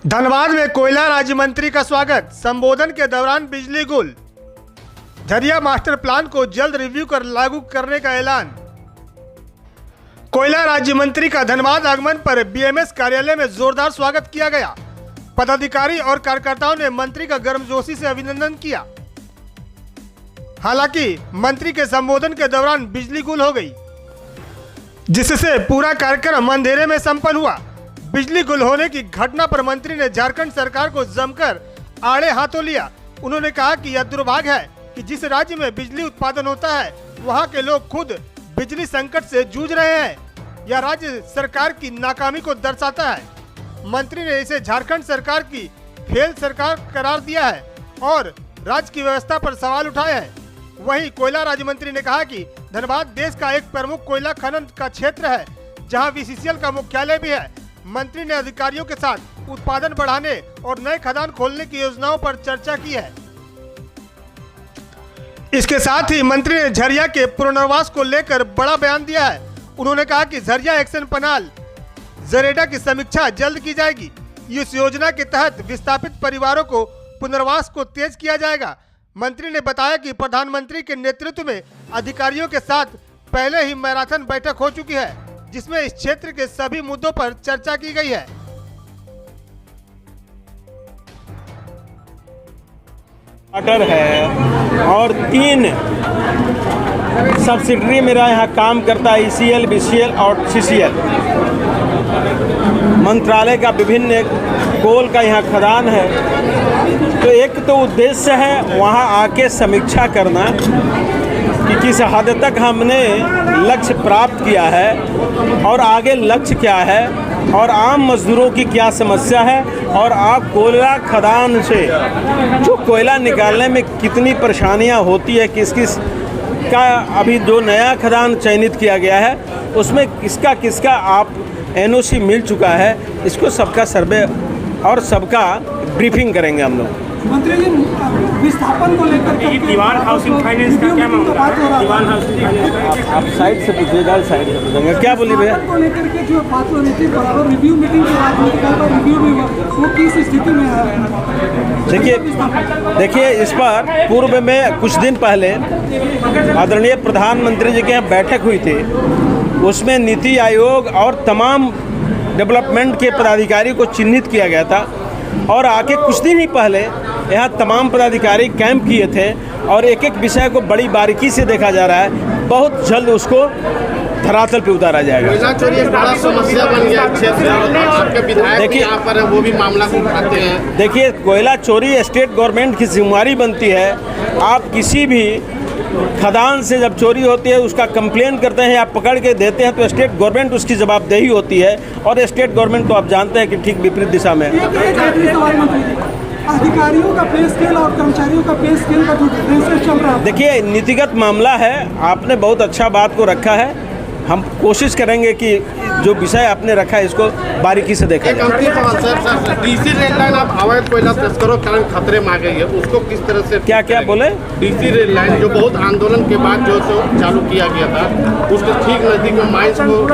धनबाद में कोयला राज्य मंत्री का स्वागत। संबोधन के दौरान बिजली गुल। झरिया मास्टर प्लान को जल्द रिव्यू कर लागू करने का ऐलान। कोयला राज्य मंत्री का धनबाद आगमन पर बीएमएस कार्यालय में जोरदार स्वागत किया गया। पदाधिकारी और कार्यकर्ताओं ने मंत्री का गर्मजोशी से अभिनंदन किया। हालांकि मंत्री के संबोधन के दौरान बिजली गुल हो गई, जिससे पूरा कार्यक्रम अंधेरे में संपन्न हुआ। बिजली गुल होने की घटना पर मंत्री ने झारखंड सरकार को जमकर आड़े हाथों लिया। उन्होंने कहा कि यह दुर्भाग्य है कि जिस राज्य में बिजली उत्पादन होता है वहां के लोग खुद बिजली संकट से जूझ रहे हैं। यह राज्य सरकार की नाकामी को दर्शाता है। मंत्री ने इसे झारखंड सरकार की फेल सरकार करार दिया है और राज्य की व्यवस्था पर सवाल उठाए हैं। वहीं कोयला राज्य मंत्री ने कहा कि धनबाद देश का एक प्रमुख कोयला खनन का क्षेत्र है, जहां बीसीसीएल का मुख्यालय भी है। मंत्री ने अधिकारियों के साथ उत्पादन बढ़ाने और नए खदान खोलने की योजनाओं पर चर्चा की है। इसके साथ ही मंत्री ने झरिया के पुनर्वास को लेकर बड़ा बयान दिया है। उन्होंने कहा कि झरिया एक्शन प्लान जरेडा की समीक्षा जल्द की जाएगी। इस योजना के तहत विस्थापित परिवारों को पुनर्वास को तेज किया जाएगा। मंत्री ने बताया कि प्रधानमंत्री के नेतृत्व में अधिकारियों के साथ पहले ही मैराथन बैठक हो चुकी है, जिसमें इस क्षेत्र के सभी मुद्दों पर चर्चा की गई है। वाटर है और 3 सब्सिडरी मेरा यहाँ काम करता है, ईसीएल, बीसीएल और सीसीएल। मंत्रालय का विभिन्न कोल का यहाँ खदान है। तो एक तो उद्देश्य है वहाँ आके समीक्षा करना कि किस हद तक हमने लक्ष्य प्राप्त किया है और आगे लक्ष्य क्या है और आम मजदूरों की क्या समस्या है और आप कोयला खदान से जो कोयला निकालने में कितनी परेशानियां होती है, किस किस का अभी जो नया खदान चयनित किया गया है उसमें किसका किसका आप एनओसी मिल चुका है, इसको सबका सर्वे और सबका ब्रीफिंग करेंगे हम लोग। मंत्री जी, विस्थापन को लेकर दीवान हाउसिंग फाइनेंस का क्या मामला है? दीवान हाउसिंग फाइनेंस आप साइड से पूछिएगा, साइड से पूछेंगे। क्या बोलिए भैया? को लेकर के जो बात हो रही थी, बराबर रिव्यू मीटिंग के बाद रिव्यू भी हुआ, वो किस स्थिति में है? देखिए इस पर पूर्व में कुछ दिन पहले आदरणीय प्रधानमंत्री जी के यहाँ बैठक हुई थी। उसमें नीति आयोग और तमाम डेवलपमेंट के पदाधिकारी को चिन्हित किया गया था और आके कुछ दिन ही पहले यहाँ तमाम पदाधिकारी कैंप किए थे और एक एक विषय को बड़ी बारीकी से देखा जा रहा है। बहुत जल्द उसको धरातल पे उतारा जाएगा। कोयला चोरी एक बड़ा समस्या बन गया क्षेत्र और आपके विधायक यहाँ पर वो भी मामला को उठाते हैं। देखिए कोयला चोरी स्टेट गवर्नमेंट की जिम्मेदारी बनती है। आप किसी भी खदान से जब चोरी होती है उसका कंप्लेन करते हैं या पकड़ के देते हैं तो स्टेट गवर्नमेंट उसकी जवाबदेही होती है और स्टेट गवर्नमेंट तो आप जानते हैं कि ठीक विपरीत दिशा में है। अधिकारियों का पे स्केल और कर्मचारियों का पे स्केल का जो डिफरेंस चल रहा है। देखिए नीतिगत मामला है, आपने बहुत अच्छा बात को रखा है। हम कोशिश करेंगे कि जो विषय आपने रखा है इसको बारीकी से देखा जाए। डीसी रेल लाइन आप अवैध कोयला तस्करों के कारण खतरे में आ गई है, उसको किस तरह से क्या बोले? डीसी रेल लाइन जो बहुत आंदोलन के बाद जो चालू किया गया था, उसके ठीक नजदीक में माइंस को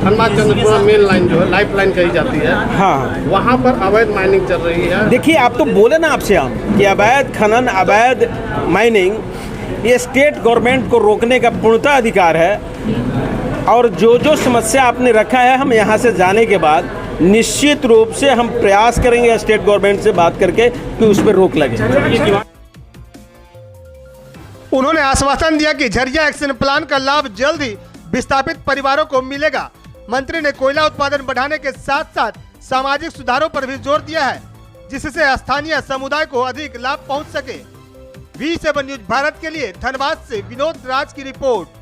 धनबाद चंद्रपुरा मेन लाइन जो है लाइफ लाइन कही जाती है, हाँ वहाँ पर अवैध माइनिंग चल रही है। देखिए आप तो बोले ना आपसे हम कि अवैध खनन, अवैध माइनिंग, ये स्टेट गवर्नमेंट को रोकने का पूर्णतः अधिकार है। और जो समस्या आपने रखा है, हम यहाँ से जाने के बाद निश्चित रूप से हम प्रयास करेंगे स्टेट गवर्नमेंट से बात करके कि उस पर रोक लगे। उन्होंने आश्वासन दिया कि झरिया एक्शन प्लान का लाभ जल्द ही विस्थापित परिवारों को मिलेगा। मंत्री ने कोयला उत्पादन बढ़ाने के साथ साथ सामाजिक सुधारों पर भी जोर दिया है, जिससे स्थानीय समुदाय को अधिक लाभ पहुंच सके। V7 न्यूज भारत के लिए धनबाद से विनोद राज की रिपोर्ट।